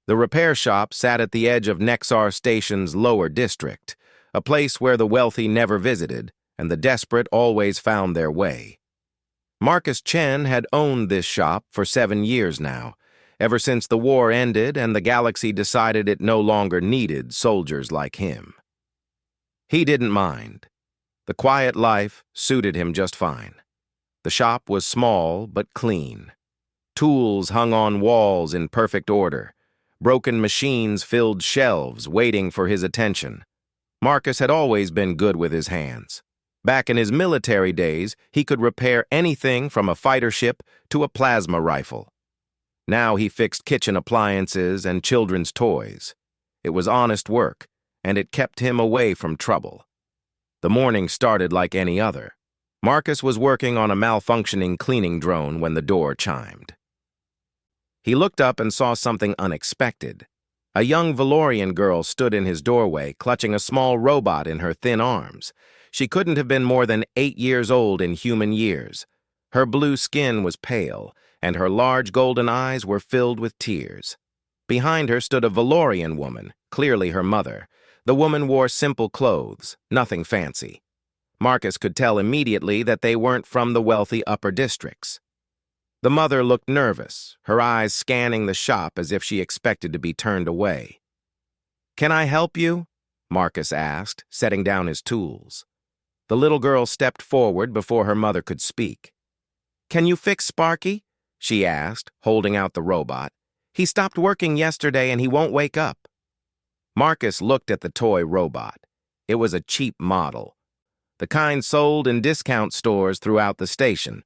The repair shop sat at the edge of Nexar Station's lower district, a place where the wealthy never visited and the desperate always found their way. Marcus Chen had owned this shop for 7 years now, ever since the war ended and the galaxy decided it no longer needed soldiers like him. He didn't mind. The quiet life suited him just fine. The shop was small but clean. Tools hung on walls in perfect order. Broken machines filled shelves, waiting for his attention. Marcus had always been good with his hands. Back in his military days, he could repair anything from a fighter ship to a plasma rifle. Now he fixed kitchen appliances and children's toys. It was honest work, and it kept him away from trouble. The morning started like any other. Marcus was working on a malfunctioning cleaning drone when the door chimed. He looked up and saw something unexpected. A young Valorian girl stood in his doorway, clutching a small robot in her thin arms. She couldn't have been more than 8 years old in human years. Her blue skin was pale, and her large golden eyes were filled with tears. Behind her stood a Valorian woman, clearly her mother. The woman wore simple clothes, nothing fancy. Marcus could tell immediately that they weren't from the wealthy upper districts. The mother looked nervous, her eyes scanning the shop as if she expected to be turned away. "Can I help you?" Marcus asked, setting down his tools. The little girl stepped forward before her mother could speak. "Can you fix Sparky?" she asked, holding out the robot. "He stopped working yesterday and he won't wake up." Marcus looked at the toy robot. It was a cheap model, the kind sold in discount stores throughout the station.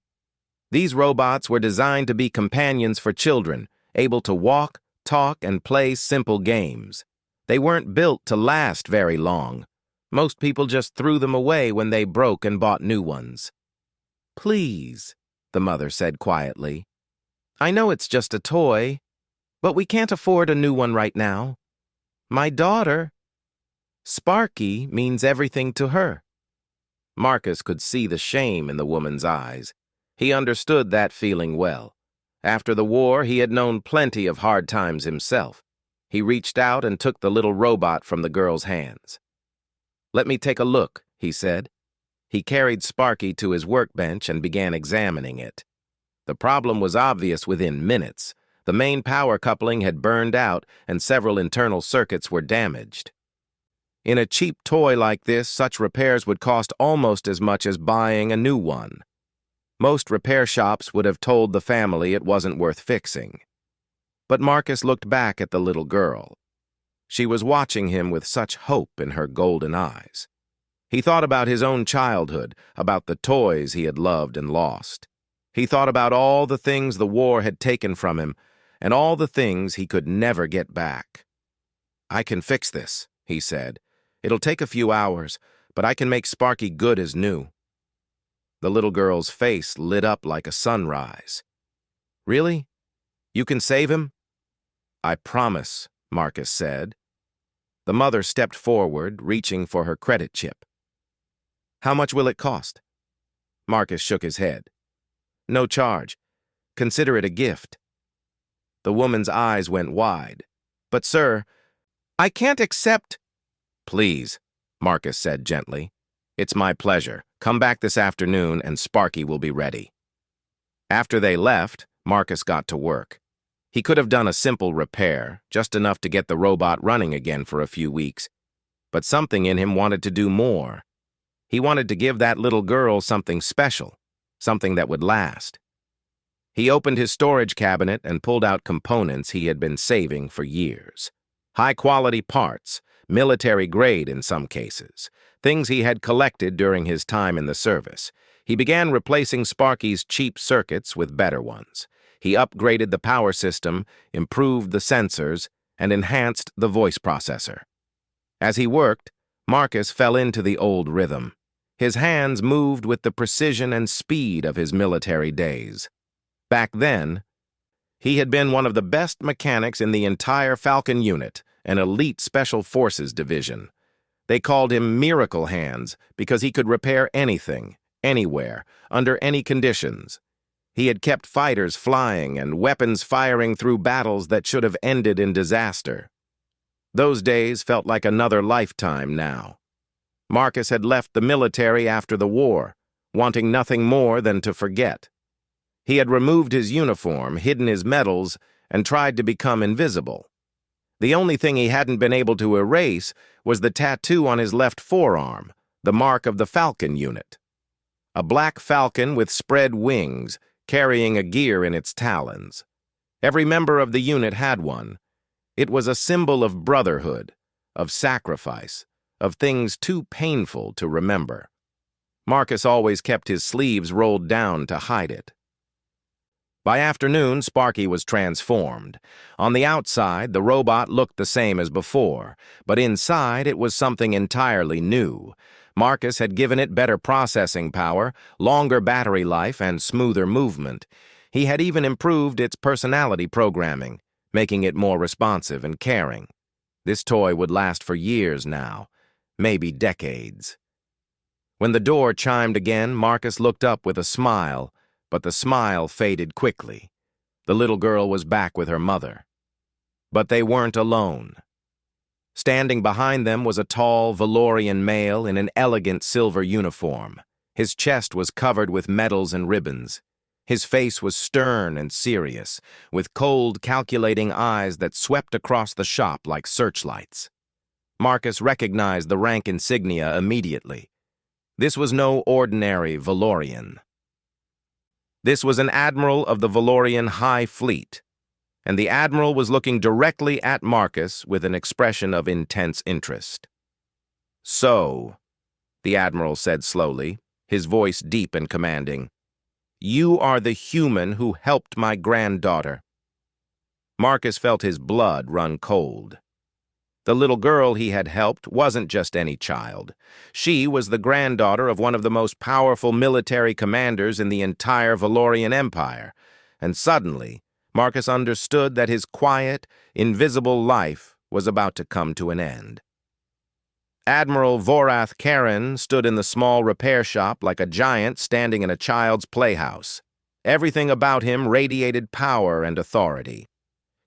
These robots were designed to be companions for children, able to walk, talk, and play simple games. They weren't built to last very long. Most people just threw them away when they broke and bought new ones. "Please," the mother said quietly. "I know it's just a toy, but we can't afford a new one right now. My daughter, Sparky, means everything to her." Marcus could see the shame in the woman's eyes. He understood that feeling well. After the war, he had known plenty of hard times himself. He reached out and took the little robot from the girl's hands. "Let me take a look," he said. He carried Sparky to his workbench and began examining it. The problem was obvious within minutes. The main power coupling had burned out and several internal circuits were damaged. In a cheap toy like this, such repairs would cost almost as much as buying a new one. Most repair shops would have told the family it wasn't worth fixing. But Marcus looked back at the little girl. She was watching him with such hope in her golden eyes. He thought about his own childhood, about the toys he had loved and lost. He thought about all the things the war had taken from him, and all the things he could never get back. "I can fix this," he said. "It'll take a few hours, but I can make Sparky good as new." The little girl's face lit up like a sunrise. "Really? You can save him?" "I promise," Marcus said. The mother stepped forward, reaching for her credit chip. "How much will it cost?" Marcus shook his head. "No charge. Consider it a gift." The woman's eyes went wide. "But, sir, I can't accept—" "Please," Marcus said gently. "It's my pleasure. Come back this afternoon and Sparky will be ready." After they left, Marcus got to work. He could have done a simple repair, just enough to get the robot running again for a few weeks. But something in him wanted to do more. He wanted to give that little girl something special, something that would last. He opened his storage cabinet and pulled out components he had been saving for years. High-quality parts, military grade in some cases, things he had collected during his time in the service. He began replacing Sparky's cheap circuits with better ones. He upgraded the power system, improved the sensors, and enhanced the voice processor. As he worked, Marcus fell into the old rhythm. His hands moved with the precision and speed of his military days. Back then, he had been one of the best mechanics in the entire Falcon unit, an elite Special Forces division. They called him Miracle Hands because he could repair anything, anywhere, under any conditions. He had kept fighters flying and weapons firing through battles that should have ended in disaster. Those days felt like another lifetime now. Marcus had left the military after the war, wanting nothing more than to forget. He had removed his uniform, hidden his medals, and tried to become invisible. The only thing he hadn't been able to erase was the tattoo on his left forearm, the mark of the Falcon unit. A black falcon with spread wings, carrying a gear in its talons. Every member of the unit had one. It was a symbol of brotherhood, of sacrifice, of things too painful to remember. Marcus always kept his sleeves rolled down to hide it. By afternoon, Sparky was transformed. On the outside, the robot looked the same as before, but inside it was something entirely new. Marcus had given it better processing power, longer battery life, and smoother movement. He had even improved its personality programming, making it more responsive and caring. This toy would last for years now, maybe decades. When the door chimed again, Marcus looked up with a smile, but the smile faded quickly. The little girl was back with her mother. But they weren't alone. Standing behind them was a tall Valorian male in an elegant silver uniform. His chest was covered with medals and ribbons. His face was stern and serious, with cold, calculating eyes that swept across the shop like searchlights. Marcus recognized the rank insignia immediately. This was no ordinary Valorian. This was an admiral of the Valorian High Fleet, and the admiral was looking directly at Marcus with an expression of intense interest. "So," the admiral said slowly, his voice deep and commanding, "you are the human who helped my granddaughter." Marcus felt his blood run cold. The little girl he had helped wasn't just any child. She was the granddaughter of one of the most powerful military commanders in the entire Valorian Empire, and suddenly, Marcus understood that his quiet, invisible life was about to come to an end. Admiral Vorath Karen stood in the small repair shop like a giant standing in a child's playhouse. Everything about him radiated power and authority.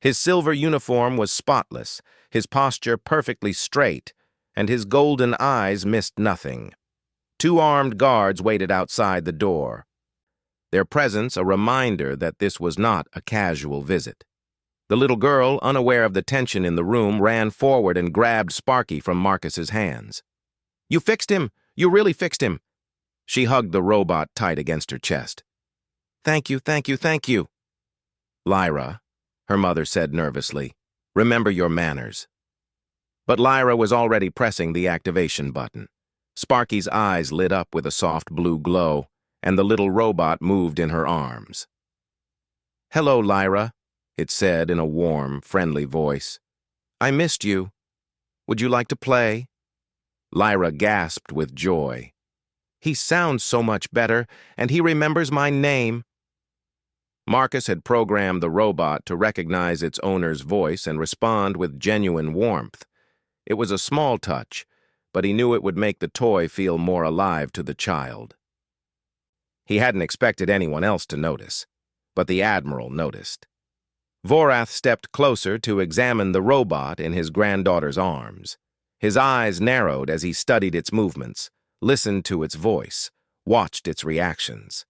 His silver uniform was spotless, his posture perfectly straight, and his golden eyes missed nothing. 2 armed guards waited outside the door, their presence a reminder that this was not a casual visit. The little girl, unaware of the tension in the room, ran forward and grabbed Sparky from Marcus's hands. "You fixed him! You really fixed him!" She hugged the robot tight against her chest. "Thank you, thank you, thank you." "Lyra," her mother said nervously, "remember your manners." But Lyra was already pressing the activation button. Sparky's eyes lit up with a soft blue glow, and the little robot moved in her arms. "Hello, Lyra," it said in a warm, friendly voice. "I missed you. Would you like to play?" Lyra gasped with joy. "He sounds so much better, and he remembers my name." Marcus had programmed the robot to recognize its owner's voice and respond with genuine warmth. It was a small touch, but he knew it would make the toy feel more alive to the child. He hadn't expected anyone else to notice, but the Admiral noticed. Vorath stepped closer to examine the robot in his granddaughter's arms. His eyes narrowed as he studied its movements, listened to its voice, watched its reactions.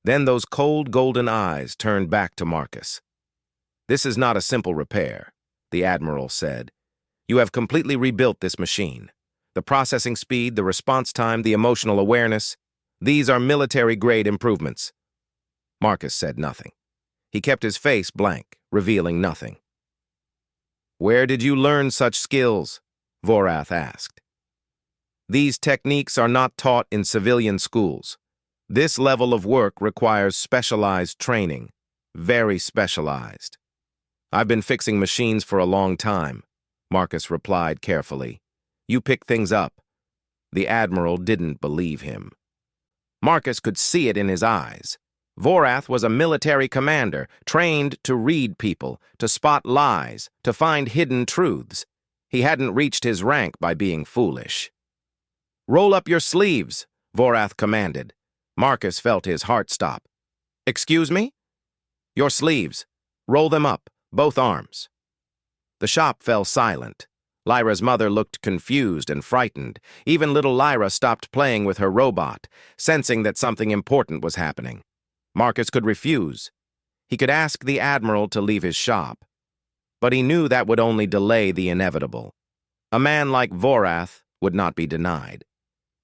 Then those cold golden eyes turned back to Marcus. "This is not a simple repair," the Admiral said. "You have completely rebuilt this machine. The processing speed, the response time, the emotional awareness, these are military-grade improvements." Marcus said nothing. He kept his face blank, revealing nothing. "Where did you learn such skills?" Vorath asked. "These techniques are not taught in civilian schools. This level of work requires specialized training, very specialized." "I've been fixing machines for a long time," Marcus replied carefully. "You pick things up." The Admiral didn't believe him. Marcus could see it in his eyes. Vorath was a military commander, trained to read people, to spot lies, to find hidden truths. He hadn't reached his rank by being foolish. "Roll up your sleeves," Vorath commanded. Marcus felt his heart stop. Excuse me? Your sleeves. Roll them up, both arms. The shop fell silent. Lyra's mother looked confused and frightened. Even little Lyra stopped playing with her robot, sensing that something important was happening. Marcus could refuse. He could ask the Admiral to leave his shop. But he knew that would only delay the inevitable. A man like Vorath would not be denied.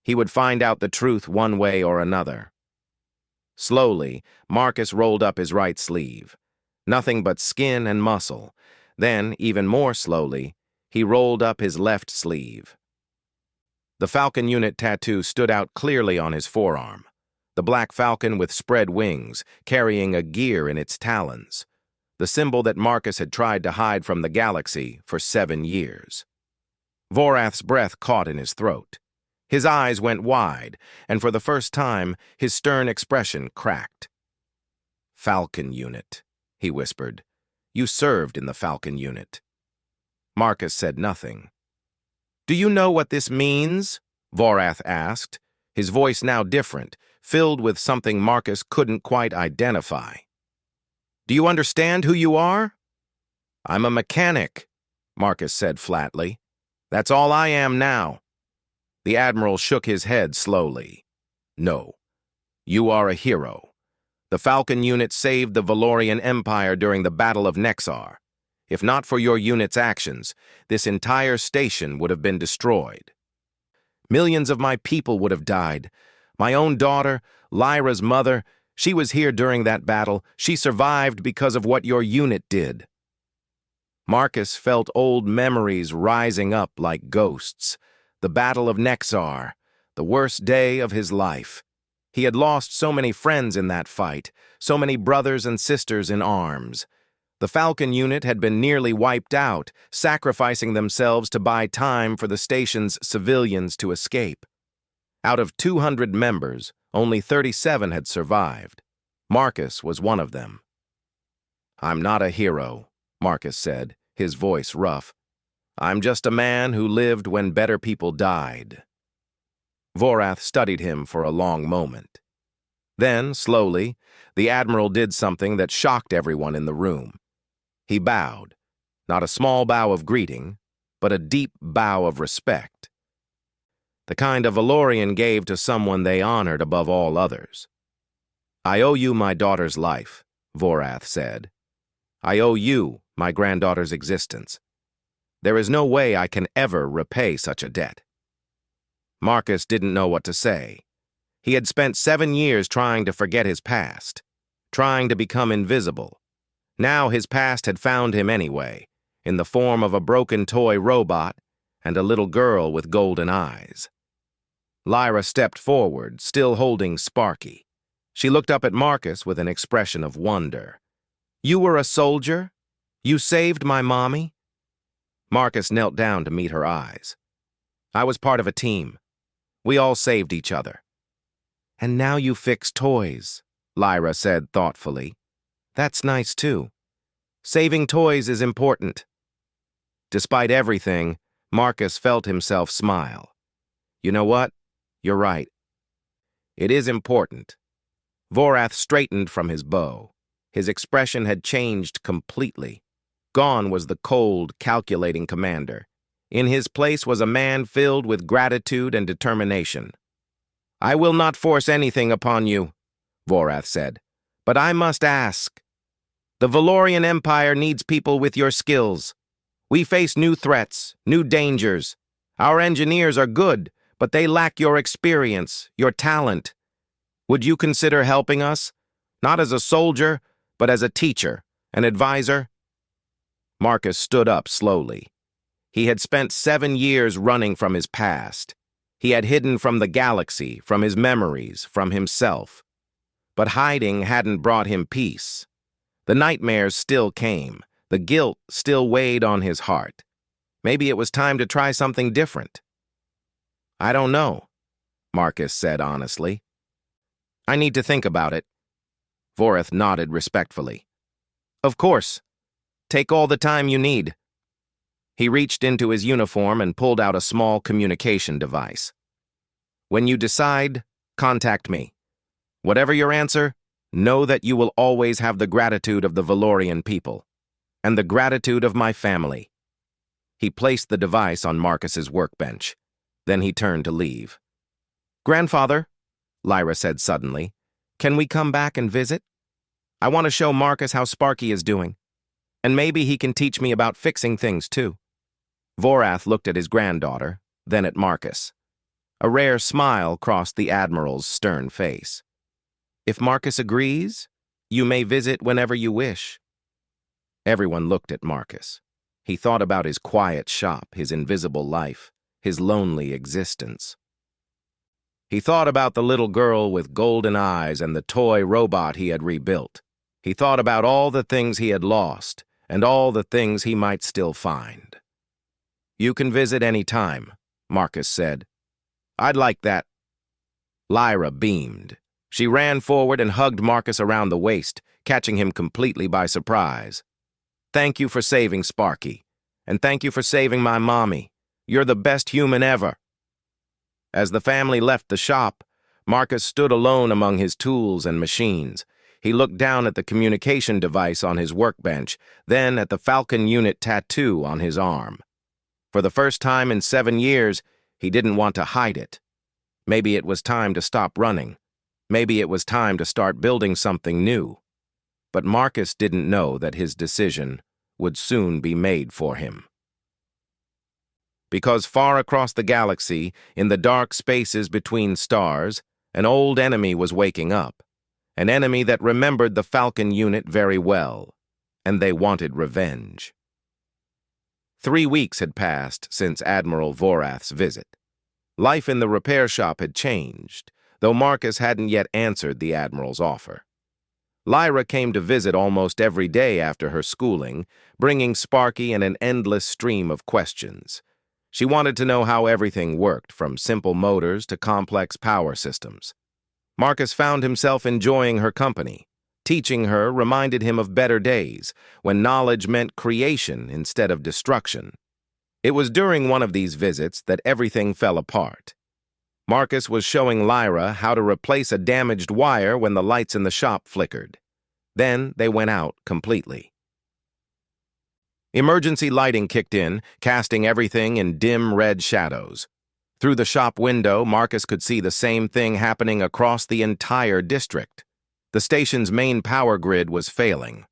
He would find out the truth one way or another. Slowly, Marcus rolled up his right sleeve. Nothing but skin and muscle. Then, even more slowly, he rolled up his left sleeve. The Falcon unit tattoo stood out clearly on his forearm. The black falcon with spread wings, carrying a gear in its talons. The symbol that Marcus had tried to hide from the galaxy for 7 years. Vorath's breath caught in his throat. His eyes went wide, and for the first time, his stern expression cracked. "Falcon unit," he whispered. "You served in the Falcon unit." Marcus said nothing. "Do you know what this means?" Vorath asked, his voice now different, filled with something Marcus couldn't quite identify. "Do you understand who you are?" "I'm a mechanic," Marcus said flatly. "That's all I am now." The Admiral shook his head slowly. "No, you are a hero. The Falcon unit saved the Valorian Empire during the Battle of Nexar. If not for your unit's actions, this entire station would have been destroyed. Millions of my people would have died. My own daughter, Lyra's mother, she was here during that battle. She survived because of what your unit did." Marcus felt old memories rising up like ghosts. The Battle of Nexar, the worst day of his life. He had lost so many friends in that fight, so many brothers and sisters in arms. The Falcon unit had been nearly wiped out, sacrificing themselves to buy time for the station's civilians to escape. Out of 200 members, only 37 had survived. Marcus was one of them. "I'm not a hero," Marcus said, his voice rough. "I'm just a man who lived when better people died." Vorath studied him for a long moment. Then, slowly, the Admiral did something that shocked everyone in the room. He bowed, not a small bow of greeting, but a deep bow of respect. The kind a Valorian gave to someone they honored above all others. "I owe you my daughter's life," Vorath said. "I owe you my granddaughter's existence. There is no way I can ever repay such a debt." Marcus didn't know what to say. He had spent 7 years trying to forget his past, trying to become invisible. Now his past had found him anyway, in the form of a broken toy robot and a little girl with golden eyes. Lyra stepped forward, still holding Sparky. She looked up at Marcus with an expression of wonder. "You were a soldier? You saved my mommy?" Marcus knelt down to meet her eyes. "I was part of a team. We all saved each other." "And now you fix toys," Lyra said thoughtfully. "That's nice too. Saving toys is important." Despite everything, Marcus felt himself smile. "You know what? You're right. It is important." Vorath straightened from his bow. His expression had changed completely. Gone was the cold, calculating commander. In his place was a man filled with gratitude and determination. "I will not force anything upon you," Vorath said, "but I must ask. The Valorian Empire needs people with your skills. We face new threats, new dangers. Our engineers are good, but they lack your experience, your talent. Would you consider helping us? Not as a soldier, but as a teacher, an advisor?" Marcus stood up slowly. He had spent 7 years running from his past. He had hidden from the galaxy, from his memories, from himself. But hiding hadn't brought him peace. The nightmares still came. The guilt still weighed on his heart. Maybe it was time to try something different. "I don't know," Marcus said honestly. "I need to think about it." Vorath nodded respectfully. "Of course. Take all the time you need." He reached into his uniform and pulled out a small communication device. "When you decide, contact me. Whatever your answer, know that you will always have the gratitude of the Valorian people, and the gratitude of my family." He placed the device on Marcus's workbench. Then he turned to leave. "Grandfather," Lyra said suddenly, "can we come back and visit? I want to show Marcus how Sparky is doing. And maybe he can teach me about fixing things, too." Vorath looked at his granddaughter, then at Marcus. A rare smile crossed the Admiral's stern face. "If Marcus agrees, you may visit whenever you wish." Everyone looked at Marcus. He thought about his quiet shop, his invisible life, his lonely existence. He thought about the little girl with golden eyes and the toy robot he had rebuilt. He thought about all the things he had lost and all the things he might still find. "You can visit any time," Marcus said. "I'd like that." Lyra beamed. She ran forward and hugged Marcus around the waist, catching him completely by surprise. "Thank you for saving Sparky, and thank you for saving my mommy. You're the best human ever." As the family left the shop, Marcus stood alone among his tools and machines. He looked down at the communication device on his workbench, then at the Falcon unit tattoo on his arm. For the first time in 7 years, he didn't want to hide it. Maybe it was time to stop running. Maybe it was time to start building something new. But Marcus didn't know that his decision would soon be made for him. Because far across the galaxy, in the dark spaces between stars, an old enemy was waking up. An enemy that remembered the Falcon unit very well, and they wanted revenge. 3 weeks had passed since Admiral Vorath's visit. Life in the repair shop had changed, though Marcus hadn't yet answered the Admiral's offer. Lyra came to visit almost every day after her schooling, bringing Sparky and an endless stream of questions. She wanted to know how everything worked, from simple motors to complex power systems. Marcus found himself enjoying her company. Teaching her reminded him of better days, when knowledge meant creation instead of destruction. It was during one of these visits that everything fell apart. Marcus was showing Lyra how to replace a damaged wire when the lights in the shop flickered. Then they went out completely. Emergency lighting kicked in, casting everything in dim red shadows. Through the shop window, Marcus could see the same thing happening across the entire district. The station's main power grid was failing.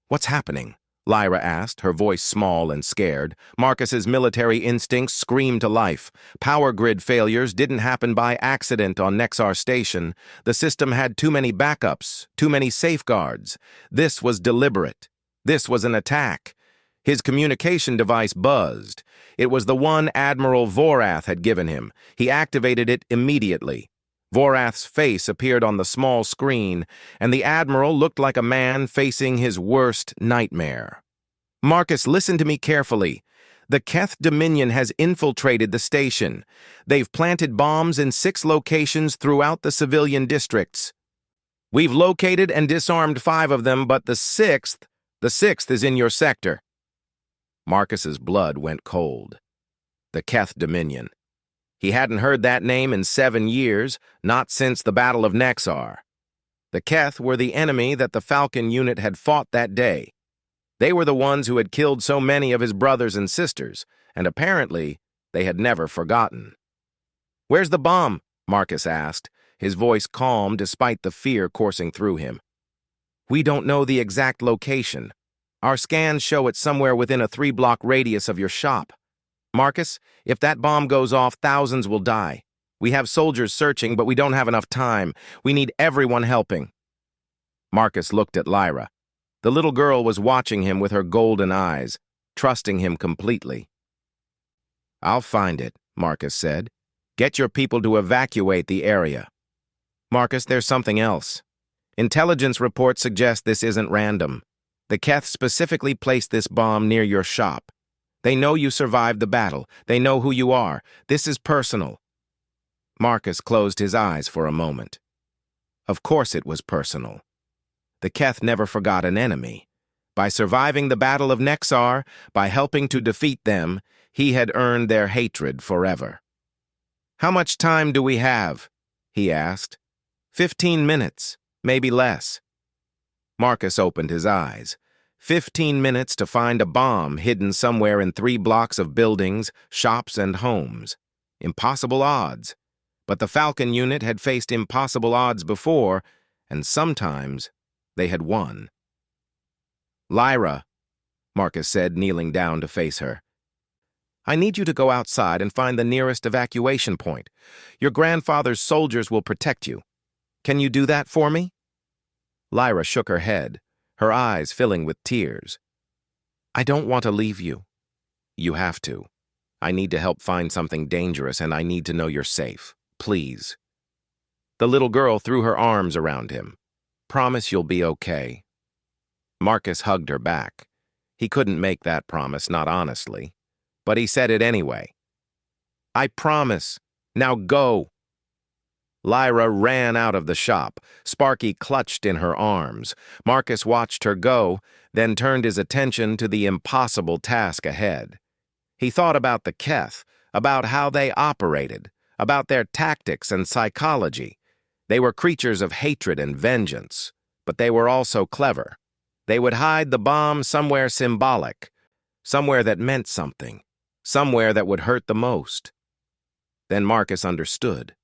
"What's happening?" Lyra asked, her voice small and scared. Marcus's military instincts screamed to life. Power grid failures didn't happen by accident on Nexar Station. The system had too many backups, too many safeguards. This was deliberate. This was an attack. His communication device buzzed. It was the one Admiral Vorath had given him. He activated it immediately. Vorath's face appeared on the small screen, and the Admiral looked like a man facing his worst nightmare. "Marcus, listen to me carefully. The Keth Dominion has infiltrated the station. They've planted bombs in 6 locations throughout the civilian districts. We've located and disarmed 5 of them, but the sixth is in your sector." Marcus's blood went cold. The Keth Dominion. He hadn't heard that name in 7 years, not since the Battle of Nexar. The Keth were the enemy that the Falcon unit had fought that day. They were the ones who had killed so many of his brothers and sisters, and apparently they had never forgotten. "Where's the bomb?" Marcus asked, his voice calm despite the fear coursing through him. "We don't know the exact location. Our scans show it somewhere within a 3-block radius of your shop. Marcus, if that bomb goes off, thousands will die. We have soldiers searching, but we don't have enough time. We need everyone helping." Marcus looked at Lyra. The little girl was watching him with her golden eyes, trusting him completely. "I'll find it," Marcus said. "Get your people to evacuate the area." "Marcus, there's something else. Intelligence reports suggest this isn't random. The Keth specifically placed this bomb near your shop. They know you survived the battle. They know who you are. This is personal." Marcus closed his eyes for a moment. Of course it was personal. The Keth never forgot an enemy. By surviving the Battle of Nexar, by helping to defeat them, he had earned their hatred forever. "How much time do we have?" he asked. 15 minutes, Maybe less. Marcus opened his eyes. 15 minutes to find a bomb hidden somewhere in 3 blocks of buildings, shops, and homes. Impossible odds. But the Falcon unit had faced impossible odds before, and sometimes they had won. "Lyra," Marcus said, kneeling down to face her. "I need you to go outside and find the nearest evacuation point. Your grandfather's soldiers will protect you. Can you do that for me?" Lyra shook her head, her eyes filling with tears. "I don't want to leave you." "You have to. I need to help find something dangerous, and I need to know you're safe. Please." The little girl threw her arms around him. "Promise you'll be okay." Marcus hugged her back. He couldn't make that promise, not honestly. But he said it anyway. "I promise. Now go." Lyra ran out of the shop, Sparky clutched in her arms. Marcus watched her go, then turned his attention to the impossible task ahead. He thought about the Keth, about how they operated, about their tactics and psychology. They were creatures of hatred and vengeance, but they were also clever. They would hide the bomb somewhere symbolic, somewhere that meant something, somewhere that would hurt the most. Then Marcus understood.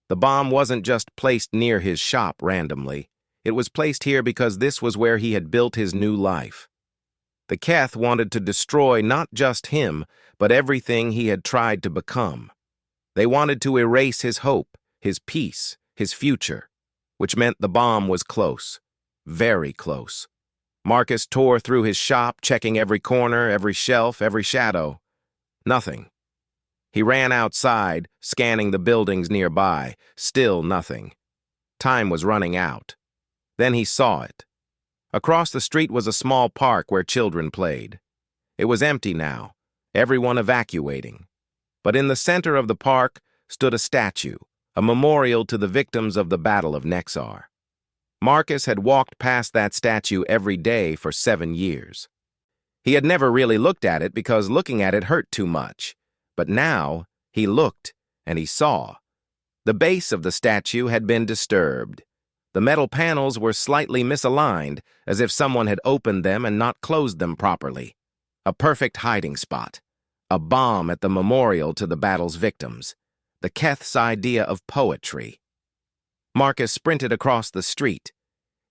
The bomb wasn't just placed near his shop randomly. It was placed here because this was where he had built his new life. The Keth wanted to destroy not just him, but everything he had tried to become. They wanted to erase his hope, his peace, his future, which meant the bomb was close, very close. Marcus tore through his shop, checking every corner, every shelf, every shadow. Nothing. He ran outside, scanning the buildings nearby. Still nothing. Time was running out. Then he saw it. Across the street was a small park where children played. It was empty now, everyone evacuating. But in the center of the park stood a statue, a memorial to the victims of the Battle of Nexar. Marcus had walked past that statue every day for 7 years. He had never really looked at it because looking at it hurt too much. But now he looked and he saw. The base of the statue had been disturbed. The metal panels were slightly misaligned, as if someone had opened them and not closed them properly. A perfect hiding spot. A bomb at the memorial to the battle's victims. The Keth's idea of poetry. Marcus sprinted across the street.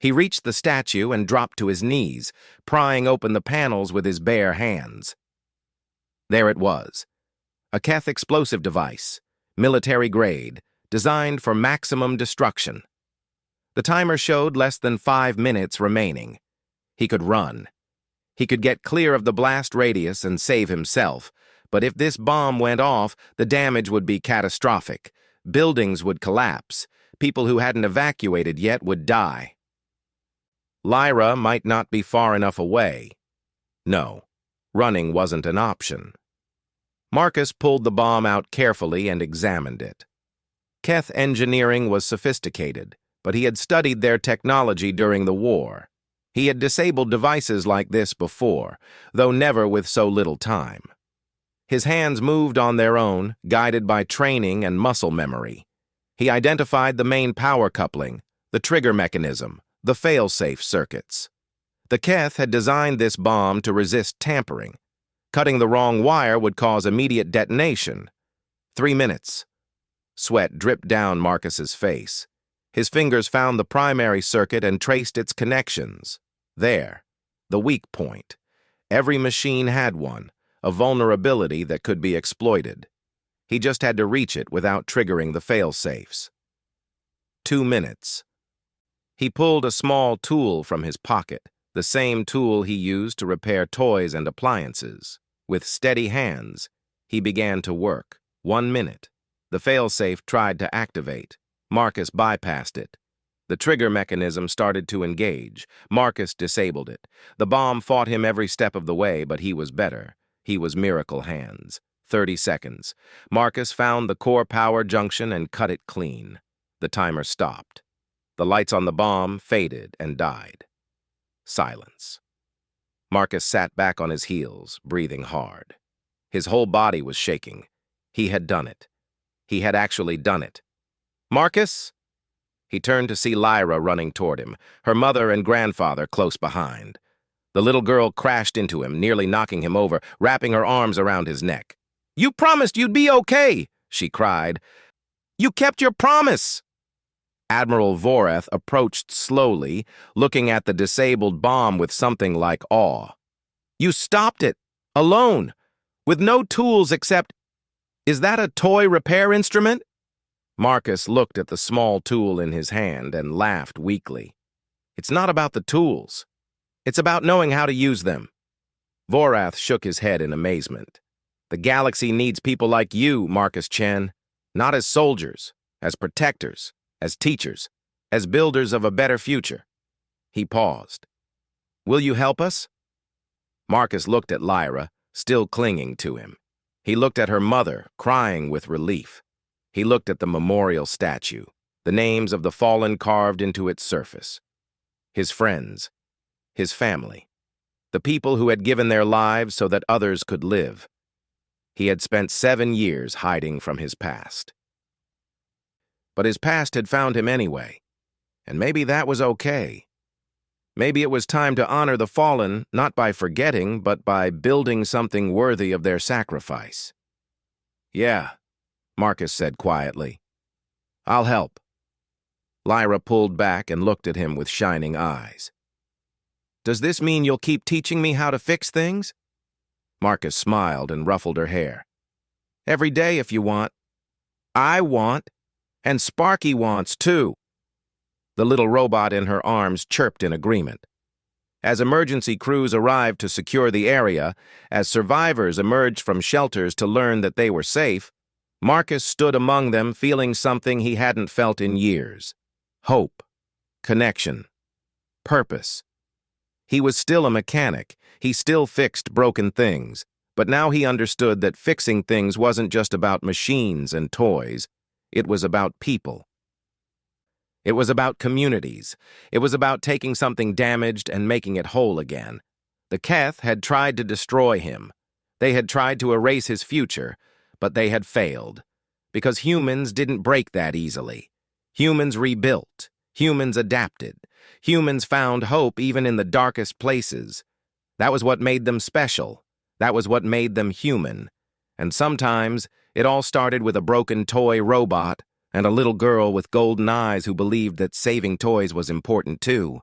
He reached the statue and dropped to his knees, prying open the panels with his bare hands. There it was. A Keth explosive device, military grade, designed for maximum destruction. The timer showed less than 5 minutes remaining. He could run. He could get clear of the blast radius and save himself, but if this bomb went off, the damage would be catastrophic. Buildings would collapse. People who hadn't evacuated yet would die. Lyra might not be far enough away. No, running wasn't an option. Marcus pulled the bomb out carefully and examined it. Keth engineering was sophisticated, but he had studied their technology during the war. He had disabled devices like this before, though never with so little time. His hands moved on their own, guided by training and muscle memory. He identified the main power coupling, the trigger mechanism, the fail-safe circuits. The Keth had designed this bomb to resist tampering. Cutting the wrong wire would cause immediate detonation. 3 minutes. Sweat dripped down Marcus's face. His fingers found the primary circuit and traced its connections. There, the weak point. Every machine had one, a vulnerability that could be exploited. He just had to reach it without triggering the fail-safes. 2 minutes. He pulled a small tool from his pocket, the same tool he used to repair toys and appliances. With steady hands, he began to work. 1 minute. The fail-safe tried to activate. Marcus bypassed it. The trigger mechanism started to engage. Marcus disabled it. The bomb fought him every step of the way, but he was better. He was Miracle Hands. 30 seconds. Marcus found the core power junction and cut it clean. The timer stopped. The lights on the bomb faded and died. Silence. Marcus sat back on his heels, breathing hard. His whole body was shaking. He had done it. He had actually done it. "Marcus?" He turned to see Lyra running toward him, her mother and grandfather close behind. The little girl crashed into him, nearly knocking him over, wrapping her arms around his neck. "You promised you'd be okay," she cried. "You kept your promise." Admiral Voreth approached slowly, looking at the disabled bomb with something like awe. "You stopped it, alone, with no tools except— Is that a toy repair instrument?" Marcus looked at the small tool in his hand and laughed weakly. "It's not about the tools. It's about knowing how to use them." Vorath shook his head in amazement. "The galaxy needs people like you, Marcus Chen, not as soldiers, as protectors, as teachers, as builders of a better future." He paused. "Will you help us?" Marcus looked at Lyra, still clinging to him. He looked at her mother, crying with relief. He looked at the memorial statue, the names of the fallen carved into its surface. His friends, his family, the people who had given their lives so that others could live. He had spent 7 years hiding from his past. But his past had found him anyway, and maybe that was okay. Maybe it was time to honor the fallen, not by forgetting, but by building something worthy of their sacrifice. "Yeah," Marcus said quietly. "I'll help." Lyra pulled back and looked at him with shining eyes. "Does this mean you'll keep teaching me how to fix things?" Marcus smiled and ruffled her hair. "Every day if you want." "I want, and Sparky wants too." The little robot in her arms chirped in agreement. As emergency crews arrived to secure the area, as survivors emerged from shelters to learn that they were safe, Marcus stood among them feeling something he hadn't felt in years. Hope, connection, purpose. He was still a mechanic. He still fixed broken things. But now he understood that fixing things wasn't just about machines and toys. It was about people. It was about communities. It was about taking something damaged and making it whole again. The Keth had tried to destroy him. They had tried to erase his future, but they had failed. Because humans didn't break that easily. Humans rebuilt. Humans adapted. Humans found hope even in the darkest places. That was what made them special. That was what made them human. And sometimes it all started with a broken toy robot and a little girl with golden eyes who believed that saving toys was important too.